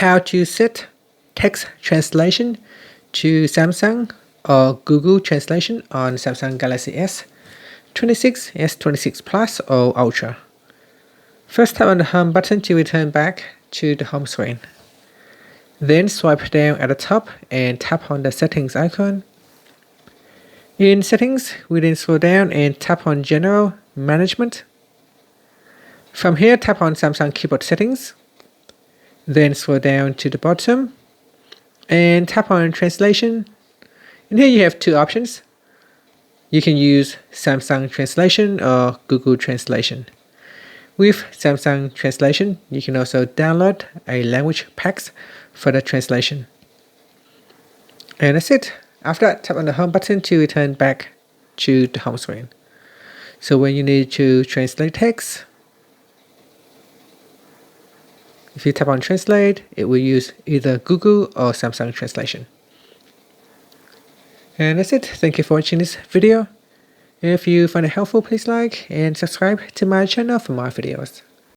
how to set text translation to Samsung or Google Translation on Samsung Galaxy S26, S26 Plus or Ultra. First, tap on the home button to return back to the home screen. Then swipe down at the top and tap on the settings icon. In settings, we then scroll down and tap on General Management. From here, tap on Samsung keyboard settings. Then scroll down to the bottom and tap on Translation. And here you have two options. You can use Samsung Translation or Google Translation. With Samsung Translation, you can also download a language pack for the translation. And that's it. After that, tap on the home button to return back to the home screen. So when you need to translate text, if you tap on Translate, it will use either Google or Samsung Translation. And that's it. Thank you for watching this video. If you find it helpful, please like and subscribe to my channel for more videos.